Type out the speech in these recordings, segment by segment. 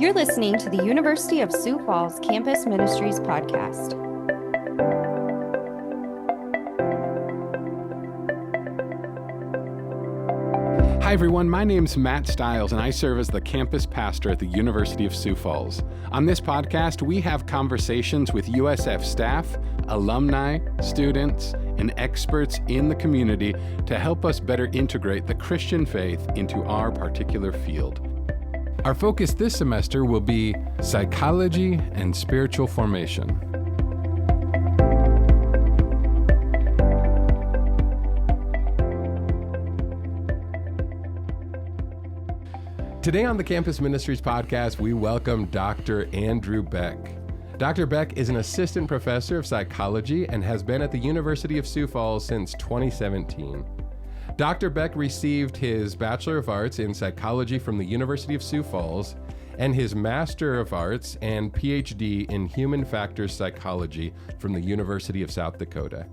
You're listening to the University of Sioux Falls Campus Ministries podcast. Hi everyone, my name's Matt Stiles and I serve as the campus pastor at the University of Sioux Falls. On this podcast, we have conversations with USF staff, alumni, students, and experts in the community to help us better integrate the Christian faith into our particular field. Our focus this semester will be psychology and spiritual formation. Today on the Campus Ministries podcast, we welcome Dr. Andrew Beck. Dr. Beck is an assistant professor of psychology and has been at the University of Sioux Falls since 2017. Dr. Beck received his Bachelor of Arts in Psychology from the University of Sioux Falls and his Master of Arts and PhD in Human Factors Psychology from the University of South Dakota.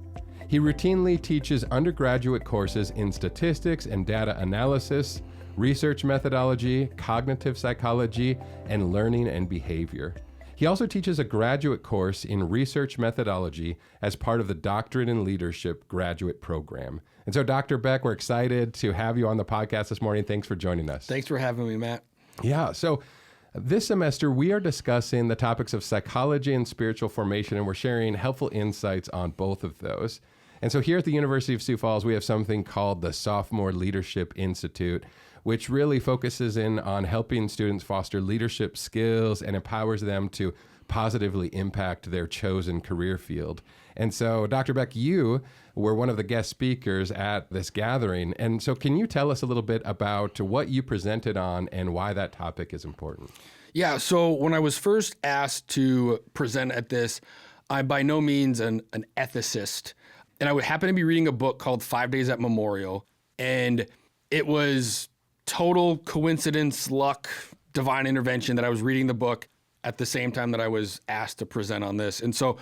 He routinely teaches undergraduate courses in statistics and data analysis, research methodology, cognitive psychology, and learning and behavior. He also teaches a graduate course in research methodology as part of the Doctorate in Leadership graduate program. And so, Dr. Beck, we're excited to have you on the podcast this morning. Thanks for joining us. Thanks for having me, Matt. Yeah, so this semester we are discussing the topics of psychology and spiritual formation, and we're sharing helpful insights on both of those. And so here at the University of Sioux Falls, we have something called the Sophomore Leadership Institute, which really focuses in on helping students foster leadership skills and empowers them to positively impact their chosen career field. And so, Dr. Beck, you were one of the guest speakers at this gathering. And so can you tell us a little bit about what you presented on and why that topic is important? Yeah, so when I was first asked to present at this, I'm by no means an ethicist. And I would happen to be reading a book called 5 Days at Memorial. And it was total coincidence, luck, divine intervention that I was reading the book at the same time that I was asked to present on this. And so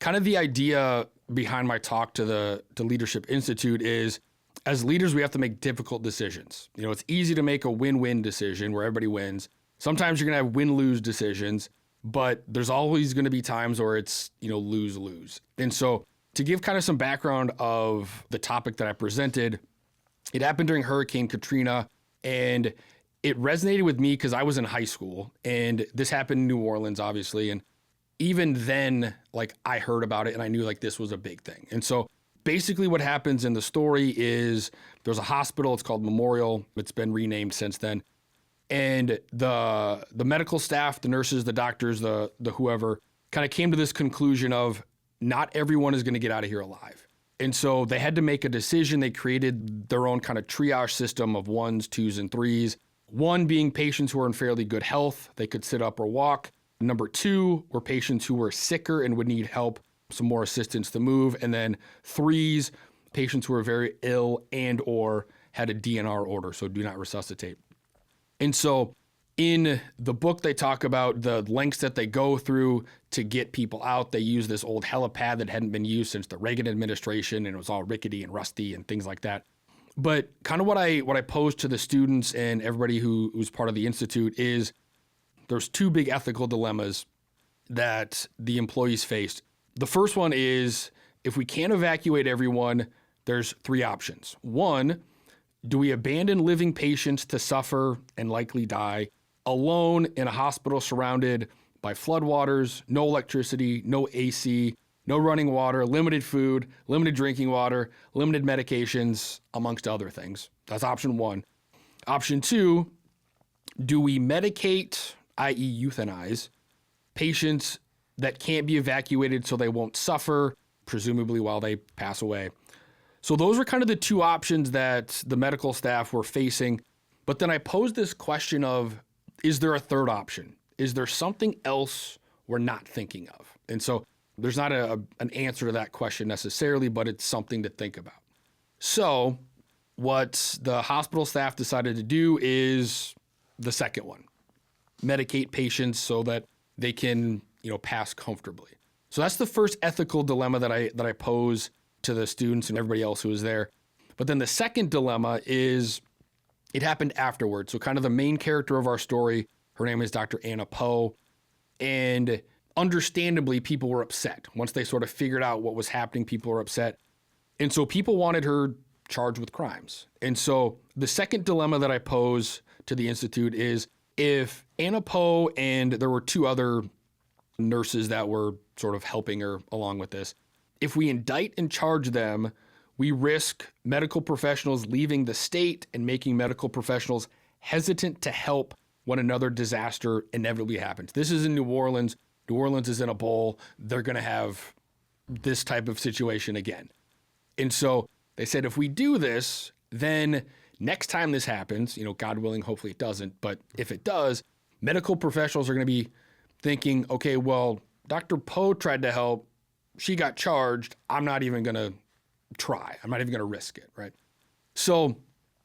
kind of the idea behind my talk to the Leadership Institute is, as leaders, we have to make difficult decisions. You know, it's easy to make a win-win decision where everybody wins. Sometimes you're going to have win-lose decisions, but there's always going to be times where it's, lose-lose. And so to give kind of some background of the topic that I presented, it happened during Hurricane Katrina. And it resonated with me because I was in high school and this happened in New Orleans, obviously. And even then, I heard about it and I knew this was a big thing. And so basically what happens in the story is there's a hospital, it's called Memorial. It's been renamed since then. And the medical staff, the nurses, the doctors, the whoever kind of came to this conclusion of not everyone is going to get out of here alive. And so they had to make a decision. They created their own kind of triage system of 1s, 2s, and 3s. 1 being patients who are in fairly good health. They could sit up or walk. Number 2 were patients who were sicker and would need help, some more assistance to move. And then 3s, patients who were very ill and or had a DNR order, so do not resuscitate. And so in the book, they talk about the lengths that they go through to get people out. They use this old helipad that hadn't been used since the Reagan administration, and it was all rickety and rusty and things like that. But kind of what I posed to the students and everybody who's part of the Institute is there's 2 big ethical dilemmas that the employees faced. The first one is, if we can't evacuate everyone, there's 3 options. 1, do we abandon living patients to suffer and likely die alone in a hospital surrounded by floodwaters, no electricity, no AC, no running water, limited food, limited drinking water, limited medications, amongst other things? That's option 1. Option 2, do we medicate, i.e. euthanize, patients that can't be evacuated so they won't suffer, presumably while they pass away? So those were kind of the 2 options that the medical staff were facing. But then I posed this question of, is there a third option? Is there something else we're not thinking of? And so there's not an answer to that question necessarily, but it's something to think about. So what the hospital staff decided to do is the second one, medicate patients so that they can, pass comfortably. So that's the first ethical dilemma that I pose to the students and everybody else who was there. But then the second dilemma is it happened afterwards. So kind of the main character of our story Her name is Dr. Anna Poe. And understandably, people were upset. Once they sort of figured out what was happening, people were upset. And so people wanted her charged with crimes. And so the second dilemma that I pose to the Institute is, if Anna Poe and there were two other nurses that were sort of helping her along with this, if we indict and charge them, we risk medical professionals leaving the state and making medical professionals hesitant to help when another disaster inevitably happens. This is in New Orleans. New Orleans is in a bowl. They're going to have this type of situation again. And so they said, if we do this, then next time this happens, God willing, hopefully it doesn't, but if it does, medical professionals are going to be thinking, okay, well, Dr. Poe tried to help. She got charged. I'm not even going to try. I'm not even going to risk it, right? So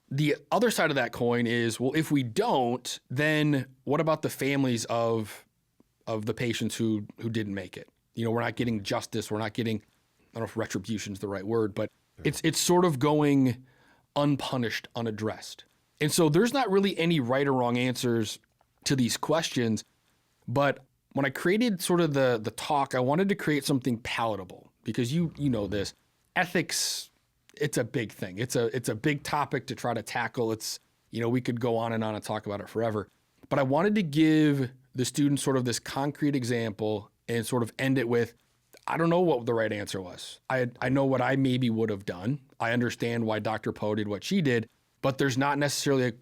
the other side of that coin is, well, if we don't, then what about the families of the patients who didn't make it? We're not getting justice. We're not getting, I don't know if retribution is the right word, but it's sort of going unpunished, unaddressed. And so there's not really any right or wrong answers to these questions. But when I created sort of the talk, I wanted to create something palatable, because you know this. Ethics, it's a big thing. It's a big topic to try to tackle. It's, we could go on and talk about it forever. But I wanted to give the students sort of this concrete example and sort of end it with, I don't know what the right answer was. I know what I maybe would have done. I understand why Dr. Poe did what she did, but there's not necessarily a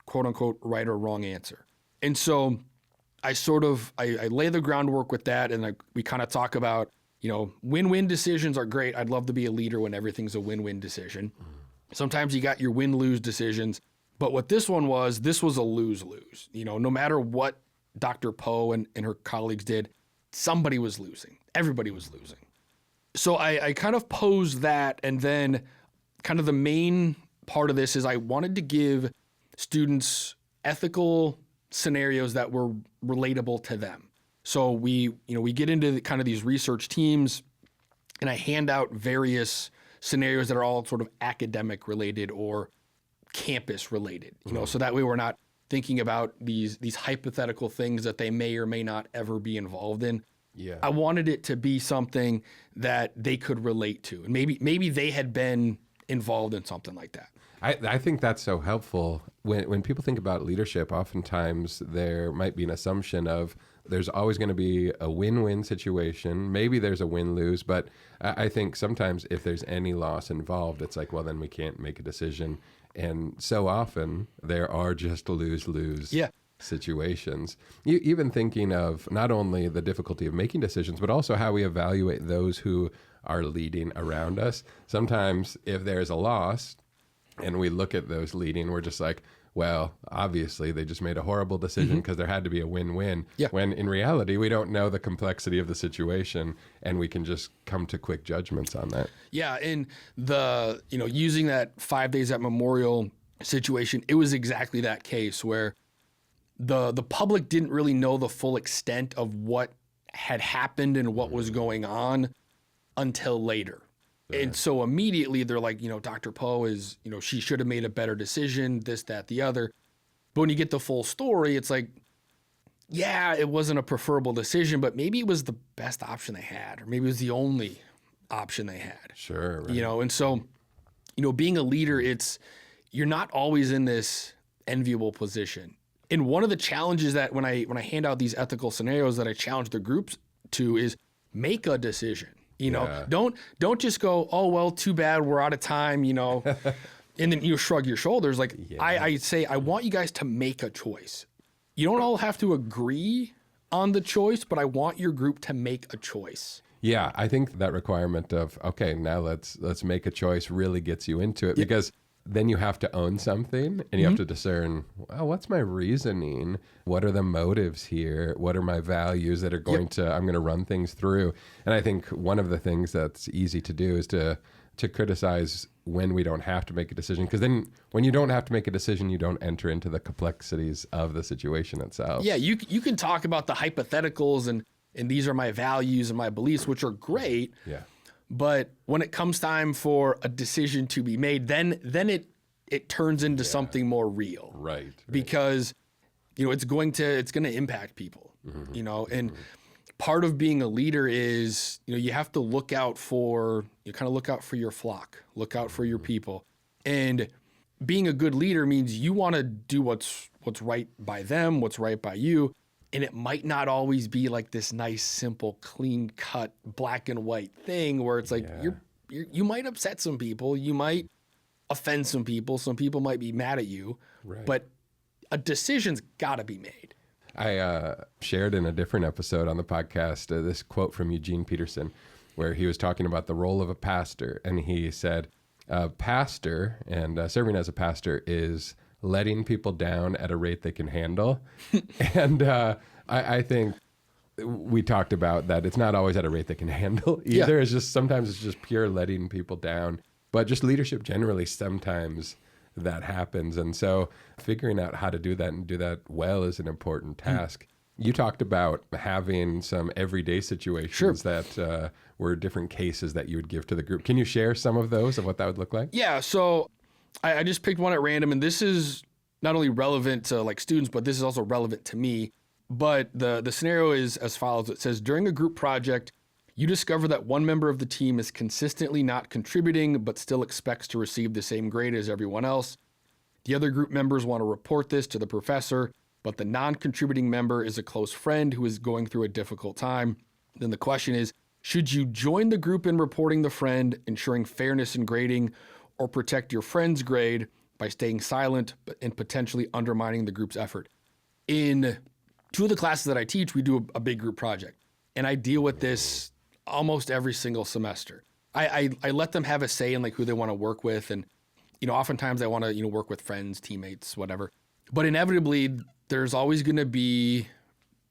quote unquote right or wrong answer. And so I lay the groundwork with that, and we kind of talk about, win-win decisions are great. I'd love to be a leader when everything's a win-win decision. Sometimes you got your win-lose decisions, but what this was a lose-lose. No matter what Dr. Poe and her colleagues did, somebody was losing. Everybody was losing. So I kind of posed that, and then kind of the main part of this is I wanted to give students ethical scenarios that were relatable to them. So we get into kind of these research teams, and I hand out various scenarios that are all sort of academic related or campus related, so that way we're not thinking about these hypothetical things that they may or may not ever be involved in. Yeah. I wanted it to be something that they could relate to, and maybe they had been involved in something like that. I think that's so helpful. When people think about leadership, oftentimes there might be an assumption of there's always going to be a win-win situation. Maybe there's a win-lose, but I think sometimes if there's any loss involved, it's like, well, then we can't make a decision. And so often there are just lose-lose situations. Even thinking of not only the difficulty of making decisions, but also how we evaluate those who are leading around us. Sometimes if there's a loss and we look at those leading, we're just like, well, obviously they just made a horrible decision because there had to be a win-win. Yeah. When in reality, we don't know the complexity of the situation, and we can just come to quick judgments on that. Yeah, and using that 5 days at Memorial situation, it was exactly that case where the public didn't really know the full extent of what had happened and what was going on until later. And so immediately they're like, Dr. Poe is, she should have made a better decision, this, that, the other. But when you get the full story, it's like, yeah, it wasn't a preferable decision, but maybe it was the best option they had, or maybe it was the only option they had. Sure. Right. And so, being a leader, you're not always in this enviable position. And one of the challenges that when I hand out these ethical scenarios that I challenge the groups to is make a decision. Don't just go, oh, well, too bad, we're out of time, and then you shrug your shoulders. Like, I say, I want you guys to make a choice. You don't all have to agree on the choice, but I want your group to make a choice. Yeah, I think that requirement of, okay, now let's make a choice really gets you into it, because then you have to own something, and you have to discern, well, what's my reasoning? What are the motives here? What are my values that are I'm going to run things through? And I think one of the things that's easy to do is to criticize when we don't have to make a decision, because then when you don't have to make a decision, you don't enter into the complexities of the situation itself. Yeah, you can talk about the hypotheticals and these are my values and my beliefs, which are great. Yeah. But when it comes time for a decision to be made, then it turns into something more real. Right. Because it's going to impact people, and part of being a leader is, you have to look out for your flock, look out for your people. And being a good leader means you want to do what's right by them, what's right by you. And it might not always be like this nice, simple, clean cut, black and white thing where it's like, you might upset some people. You might offend some people. Some people might be mad at you, but a decision's got to be made. I shared in a different episode on the podcast this quote from Eugene Peterson, where he was talking about the role of a pastor. And he said, pastor and serving as a pastor is letting people down at a rate they can handle. And I think we talked about that it's not always at a rate they can handle either. It's just sometimes it's just pure letting people down. But just leadership generally, sometimes that happens. And so figuring out how to do that and do that well is an important task. You talked about having some everyday situations that were different cases that you would give to the group. Can you share some of those of what that would look like? Yeah. So I just picked one at random, and this is not only relevant to like students, but this is also relevant to me. But the scenario is as follows. It says, during a group project, you discover that one member of the team is consistently not contributing, but still expects to receive the same grade as everyone else. The other group members want to report this to the professor, but the non-contributing member is a close friend who is going through a difficult time. Then the question is, should you join the group in reporting the friend, ensuring fairness in grading, or protect your friend's grade by staying silent and potentially undermining the group's effort? In 2 of the classes that I teach, we do a big group project, and I deal with this almost every single semester. I let them have a say in like who they want to work with, and oftentimes I want to work with friends, teammates, whatever. But inevitably, there's always going to be,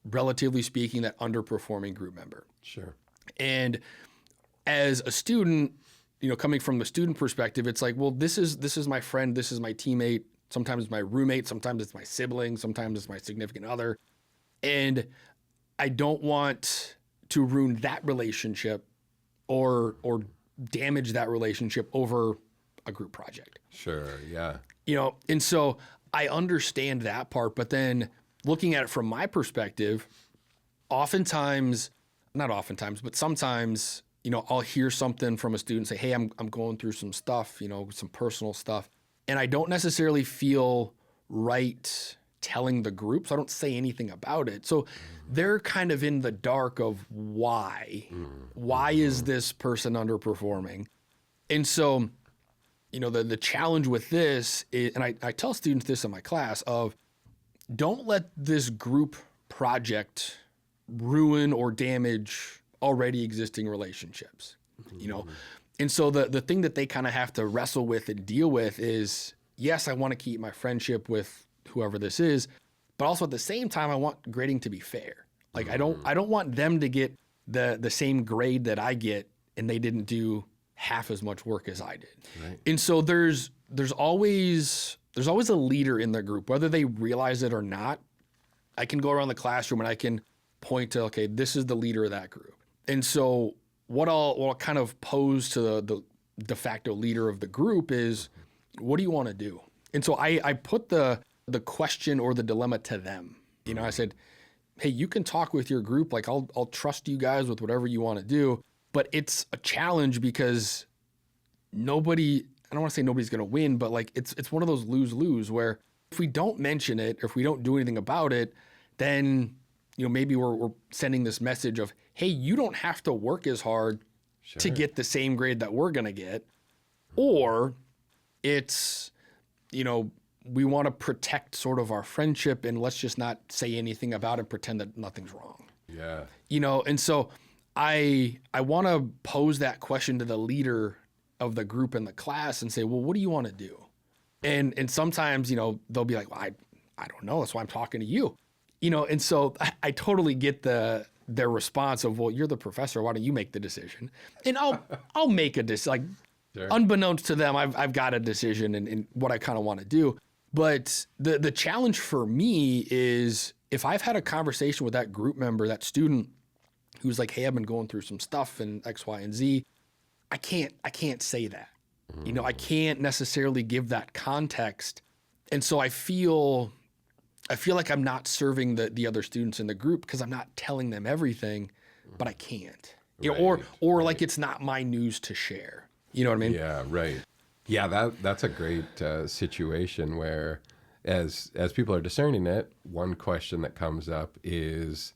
relatively speaking, that underperforming group member. Sure. And as a student, coming from the student perspective, it's like, well, this is my friend, this is my teammate. Sometimes it's my roommate, sometimes it's my sibling, sometimes it's my significant other, and I don't want to ruin that relationship or damage that relationship over a group project. Sure, yeah. And so I understand that part, but then looking at it from my perspective, sometimes, I'll hear something from a student say, hey, I'm going through some stuff, some personal stuff, and I don't necessarily feel right telling the group, so I don't say anything about it. So they're kind of in the dark of why. Why is this person underperforming? And so, the challenge with this is, and I tell students this in my class, of don't let this group project ruin or damage already existing relationships, And so the thing that they kind of have to wrestle with and deal with is, yes, I want to keep my friendship with whoever this is, but also at the same time, I want grading to be fair. Like I don't want them to get the same grade that I get and they didn't do half as much work as I did. Right. And so there's always a leader in the group, whether they realize it or not. I can go around the classroom and I can point to, okay, this is the leader of that group. And so what I'll kind of pose to the de facto leader of the group is, what do you want to do? And so I put the question or the dilemma to them. I said, hey, you can talk with your group. Like I'll trust you guys with whatever you want to do, but it's a challenge because I don't want to say nobody's going to win, but like it's one of those lose-lose where if we don't mention it, or if we don't do anything about it, then maybe we're sending this message of, hey, you don't have to work as hard to get the same grade that we're going to get. Or it's, we want to protect sort of our friendship and let's just not say anything about it, pretend that nothing's wrong. Yeah. And so I want to pose that question to the leader of the group in the class and say, well, what do you want to do? And sometimes, they'll be like, well, I don't know. That's why I'm talking to you. And so I totally get their response of, well, you're the professor. Why don't you make the decision? And I'll make a decision. Like, sure. Unbeknownst to them, I've got a decision and what I kind of want to do. But the challenge for me is if I've had a conversation with that group member, that student who's like, hey, I've been going through some stuff and X, Y, and Z, I can't say that. I can't necessarily give that context. And so I feel I feel like I'm not serving the other students in the group because I'm not telling them everything, but I can't. You know, or like it's not my news to share. You know what I mean? Yeah, right. Yeah, that's a great situation where as people are discerning it, one question that comes up is,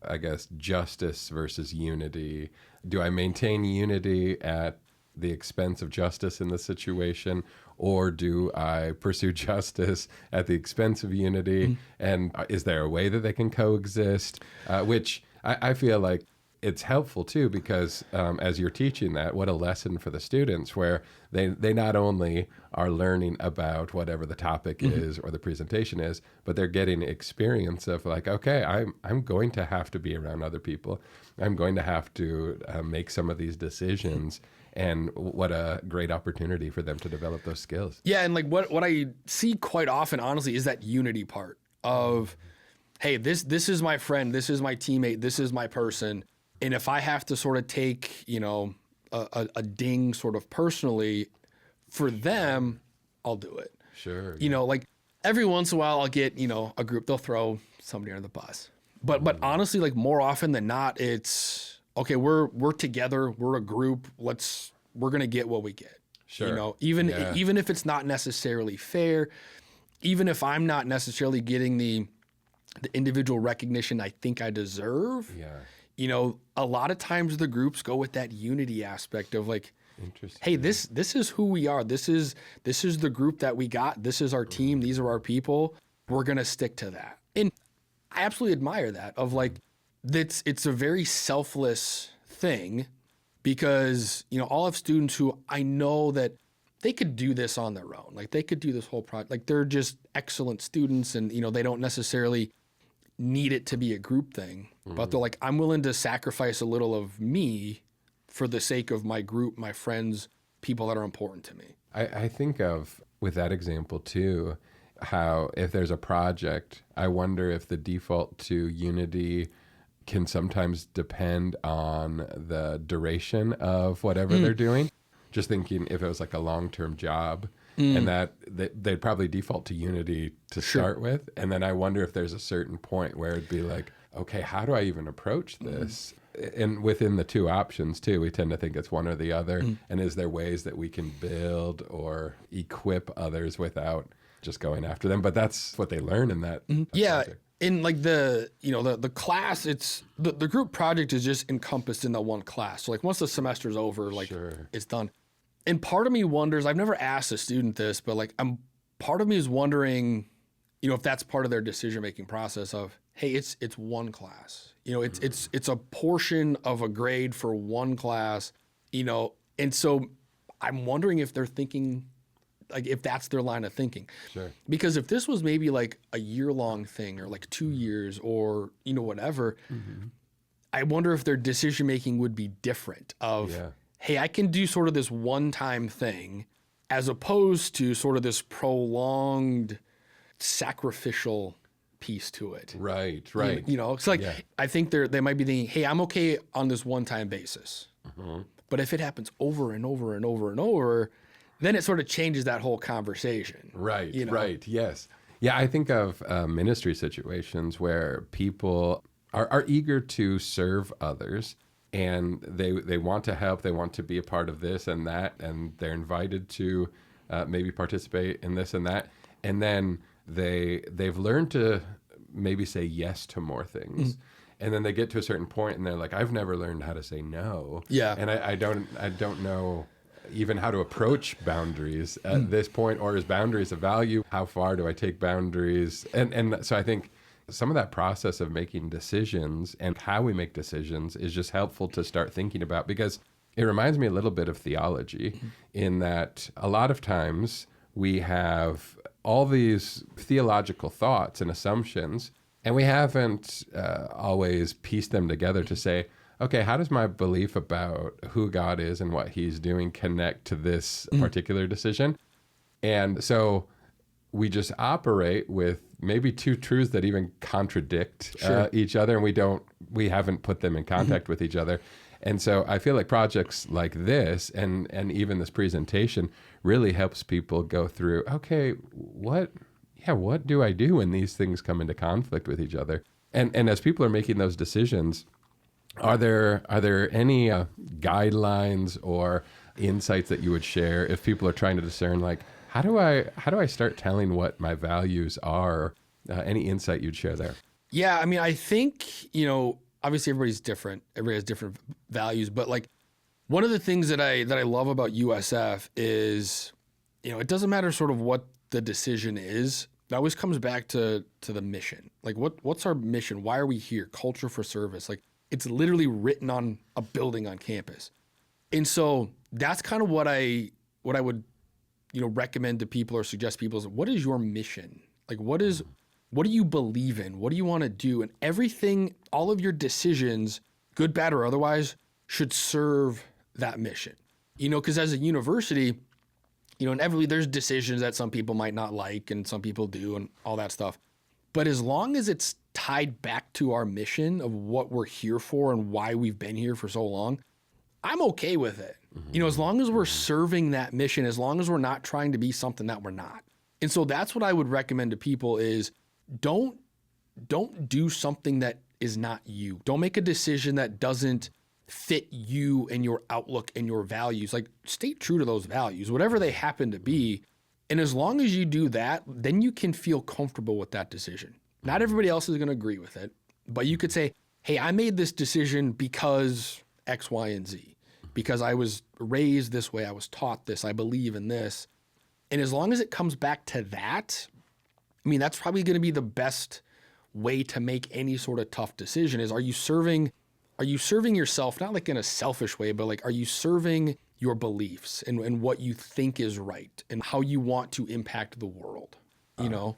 I guess, justice versus unity. Do I maintain unity at the expense of justice in this situation, or do I pursue justice at the expense of unity? And is there a way that they can coexist? Which I feel like it's helpful too, because as you're teaching that, what a lesson for the students, where they not only are learning about whatever the topic is or the presentation is, but they're getting experience of like, okay, I'm going to have to be around other people. I'm going to have to make some of these decisions. And what a great opportunity for them to develop those skills. Yeah, and like what I see quite often, honestly, is that unity part of, hey, this is my friend, this is my teammate, this is my person. And if I have to sort of take, you know, a ding sort of personally for them, I'll do it. Sure. You know, like every once in a while I'll get, you know, a group, they'll throw somebody under the bus. But honestly, like more often than not, it's, okay, we're together, we're a group, we're going to get what we get. Sure. You know, even if it's not necessarily fair, even if I'm not necessarily getting the individual recognition I think I deserve. Yeah. You know, a lot of times the groups go with that unity aspect of like, Interesting. hey, this is who we are. This is the group that we got. This is our team. These are our people. We're going to stick to that. And I absolutely admire that of like, it's a very selfless thing, because, you know, I'll have students who I know that they could do this on their own. Like they could do this whole project. Like they're just excellent students, and, you know, they don't necessarily need it to be a group thing, but they're like, I'm willing to sacrifice a little of me for the sake of my group, my friends, people that are important to me. I think of, with that example too, how if there's a project, I wonder if the default to unity can sometimes depend on the duration of whatever they're doing. Just thinking if it was like a long-term job, and that they'd probably default to unity to start with. And then I wonder if there's a certain point where it'd be like, okay, how do I even approach this? And within the two options too, we tend to think it's one or the other. And is there ways that we can build or equip others without just going after them? But that's what they learn in that. Yeah. project. In like the class, it's the group project is just encompassed in the one class. So like once the semester's over, like it's done. And part of me wonders, I've never asked a student this, but like part of me is wondering, you know, if that's part of their decision-making process of, hey, it's one class. You know, it's a portion of a grade for one class, you know. And so I'm wondering if they're thinking, like if that's their line of thinking. Sure. Because if this was maybe like a year-long thing or like 2 years or, you know, whatever, I wonder if their decision-making would be different of, hey, I can do sort of this one-time thing as opposed to sort of this prolonged sacrificial piece to it. Right. You know, it's like, I think they might be thinking, hey, I'm okay on this one-time basis. But if it happens over and over and over and over, then it sort of changes that whole conversation. Right, you know? right, yes. Yeah, I think of ministry situations where people are eager to serve others, and they want to help, they want to be a part of this and that, and they're invited to maybe participate in this and that, and then they've learned to maybe say yes to more things. And then they get to a certain point and they're like, I've never learned how to say no. Yeah. And I don't know even how to approach boundaries at this point, or is boundaries a value? How far do I take boundaries? And so I think some of that process of making decisions and how we make decisions is just helpful to start thinking about, because it reminds me a little bit of theology in that a lot of times we have all these theological thoughts and assumptions, and we haven't always pieced them together to say, okay, how does my belief about who God is and what he's doing connect to this particular decision? And so we just operate with maybe two truths that even contradict each other, and we haven't put them in contact with each other. And so I feel like projects like this and even this presentation really helps people go through, okay, what yeah, what do I do when these things come into conflict with each other? And as people are making those decisions, are there any guidelines or insights that you would share if people are trying to discern, like, how do I start telling what my values are? Any insight you'd share there? Yeah, I mean, I think, obviously everybody's different. Everybody has different values, but like one of the things that I love about USF is, it doesn't matter sort of what the decision is. It always comes back to the mission. Like what's our mission? Why are we here? Culture for service. Like it's literally written on a building on campus. And so that's kind of what I would, recommend to people or suggest people is, what is your mission? Like what do you believe in? What do you want to do? And everything, all of your decisions, good, bad, or otherwise, should serve that mission. Because as a university, inevitably there's decisions that some people might not like and some people do and all that stuff. But as long as it's tied back to our mission of what we're here for and why we've been here for so long, I'm okay with it. As long as we're serving that mission, as long as we're not trying to be something that we're not. And so that's what I would recommend to people is don't do something that is not you. Don't make a decision that doesn't fit you and your outlook and your values. Like stay true to those values, whatever they happen to be. And as long as you do that, then you can feel comfortable with that decision. Not everybody else is going to agree with it, but you could say, hey, I made this decision because X, Y, and Z, because I was raised this way. I was taught this. I believe in this. And as long as it comes back to that, I mean, that's probably going to be the best way to make any sort of tough decision is, are you serving yourself, not like in a selfish way, but like, are you serving your beliefs and what you think is right and how you want to impact the world,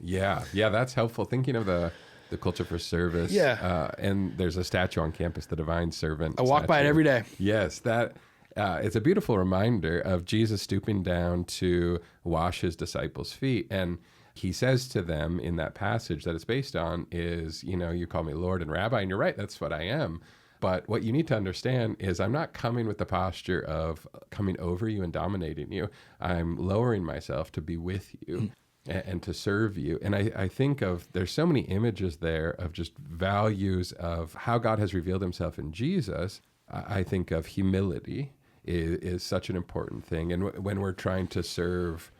Yeah, that's helpful. Thinking of the culture for service. Yeah. And there's a statue on campus, the Divine Servant. I walk by it every day. Yes, that it's a beautiful reminder of Jesus stooping down to wash his disciples' feet. And he says to them in that passage that it's based on is, you call me Lord and Rabbi, and you're right, that's what I am. But what you need to understand is I'm not coming with the posture of coming over you and dominating you. I'm lowering myself to be with you and to serve you. And I think there's so many images there of just values of how God has revealed himself in Jesus. I think of humility is such an important thing. And when we're trying to serve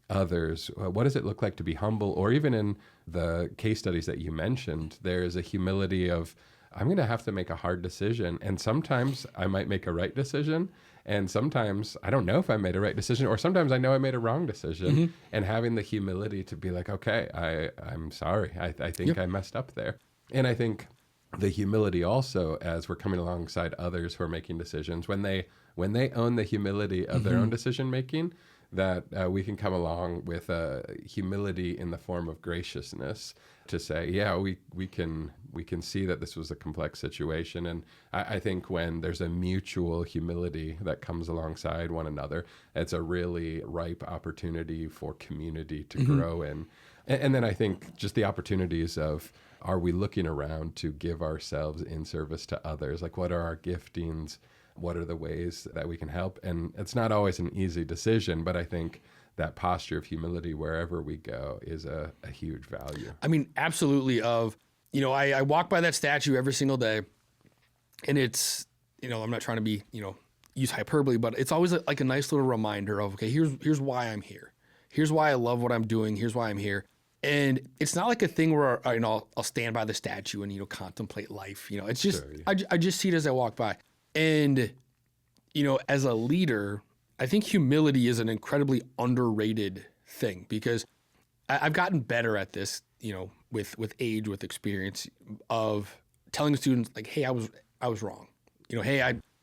others, what does it look like to be humble? Or even in the case studies that you mentioned, there is a humility of, I'm going to have to make a hard decision. And sometimes I might make a right decision. And sometimes I don't know if I made a right decision, or sometimes I know I made a wrong decision. And having the humility to be like, okay, I'm sorry. I think I messed up there. And I think the humility also, as we're coming alongside others who are making decisions, when they own the humility of their own decision making, that we can come along with humility in the form of graciousness to say, yeah, we can see that this was a complex situation. And I think when there's a mutual humility that comes alongside one another, it's a really ripe opportunity for community to grow in. And then I think just the opportunities of, are we looking around to give ourselves in service to others? Like, what are our giftings? What are the ways that we can help? And it's not always an easy decision, but I think that posture of humility wherever we go is a huge value. I mean, absolutely. I walk by that statue every single day, and it's, I'm not trying to be, use hyperbole, but it's always like a nice little reminder of, okay, here's why I'm here. Here's why I love what I'm doing. Here's why I'm here. And it's not like a thing where, I'll stand by the statue and, contemplate life. It's just, sure, yeah. I just see it as I walk by. And, as a leader, I think humility is an incredibly underrated thing, because I've gotten better at this, with age, with experience, of telling students like, hey, I was wrong. Hey,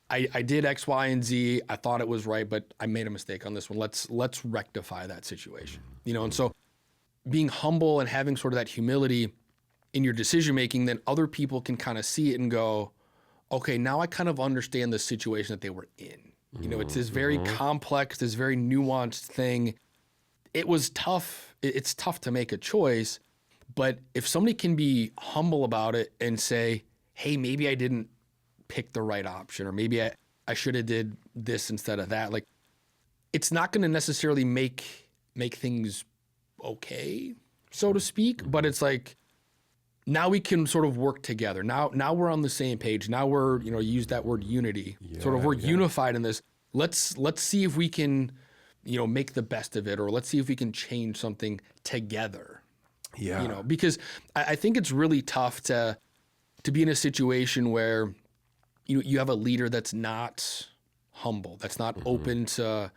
I did X, Y, and Z. I thought it was right, but I made a mistake on this one. Let's rectify that situation. And so being humble and having sort of that humility in your decision making, then other people can kind of see it and go, okay, now I kind of understand the situation that they were in. It's this very complex, this very nuanced thing. It was tough. It's tough to make a choice, but if somebody can be humble about it and say, hey, maybe I didn't pick the right option, or maybe I should have did this instead of that. Like, it's not going to necessarily make things okay, so to speak, but it's like, now we can sort of work together. Now we're on the same page. Now we're, use that word unity. We're unified in this. Let's see if we can, make the best of it, or let's see if we can change something together. Yeah. Because I think it's really tough to be in a situation where you have a leader that's not humble, that's not open to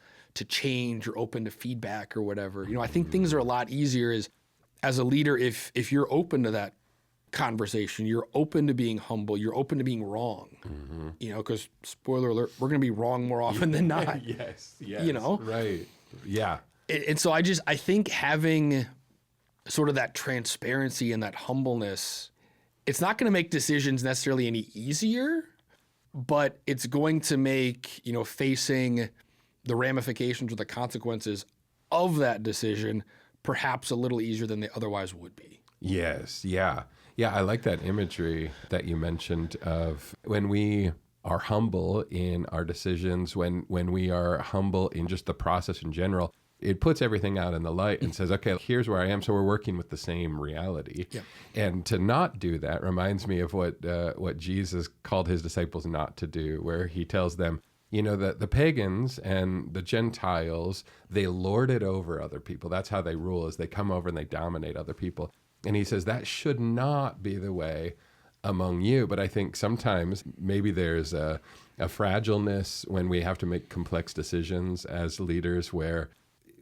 change or open to feedback or whatever. I think things are a lot easier as a leader if you're open to that conversation, you're open to being humble, you're open to being wrong. Because spoiler alert, we're going to be wrong more often than not. Yes. Right. Yeah. And so I think having sort of that transparency and that humbleness, it's not going to make decisions necessarily any easier, but it's going to make, facing the ramifications or the consequences of that decision perhaps a little easier than they otherwise would be. Yes. Yeah. Yeah. I like that imagery that you mentioned of when we are humble in our decisions, when we are humble in just the process in general, it puts everything out in the light and says, okay, here's where I am. So we're working with the same reality. Yeah. And to not do that reminds me of what Jesus called his disciples not to do, where he tells them, that the pagans and the Gentiles, they lord it over other people. That's how they rule, is they come over and they dominate other people. And he says that should not be the way among you. But I think sometimes maybe there's a fragileness when we have to make complex decisions as leaders where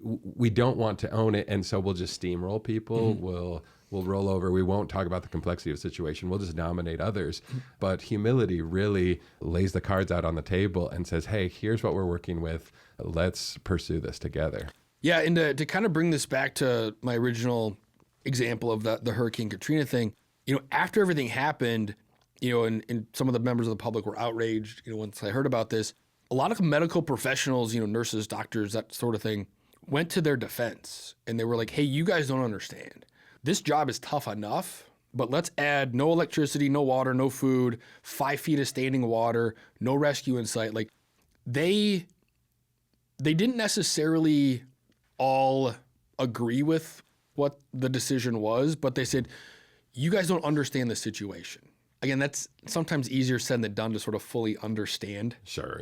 we don't want to own it, and so we'll just steamroll people. We'll roll over. We won't talk about the complexity of the situation. We'll just dominate others. But humility really lays the cards out on the table and says, hey, here's what we're working with. Let's pursue this together. Yeah, and to kind of bring this back to my original example of the Hurricane Katrina thing, after everything happened, and some of the members of the public were outraged, once I heard about this, a lot of medical professionals, nurses, doctors, that sort of thing, went to their defense, and they were like, hey, you guys don't understand. This job is tough enough, but let's add no electricity, no water, no food, 5 feet of standing water, no rescue in sight. Like they didn't necessarily all agree with what the decision was, but they said, you guys don't understand the situation. Again, that's sometimes easier said than done to sort of fully understand. Sure.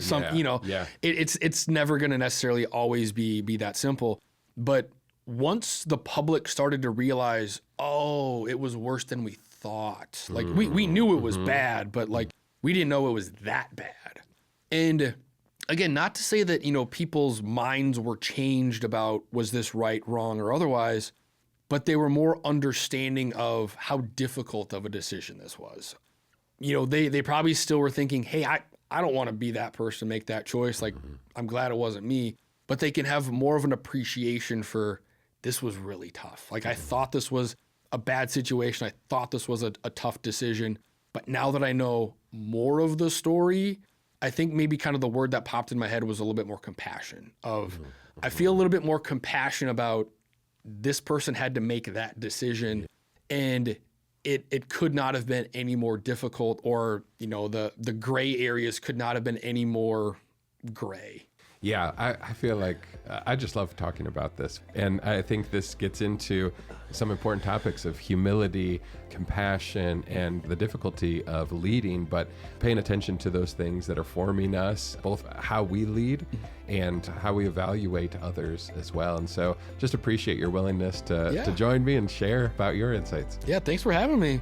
It's never going to necessarily always be that simple. But once the public started to realize, oh, it was worse than we thought. Like we knew it was bad, but like we didn't know it was that bad. And again, not to say that, people's minds were changed about was this right, wrong, or otherwise, but they were more understanding of how difficult of a decision this was. They probably still were thinking, hey, I don't want to be that person, make that choice. Like, I'm glad it wasn't me. But they can have more of an appreciation for this was really tough. Like, I thought this was a bad situation. I thought this was a tough decision. But now that I know more of the story, I think maybe kind of the word that popped in my head was a little bit more compassion of, I feel a little bit more compassion about this person had to make that decision, and it could not have been any more difficult, or, the gray areas could not have been any more gray. Yeah, I feel like I just love talking about this. And I think this gets into some important topics of humility, compassion, and the difficulty of leading, but paying attention to those things that are forming us, both how we lead and how we evaluate others as well. And so just appreciate your willingness to join me and share about your insights. Yeah, thanks for having me.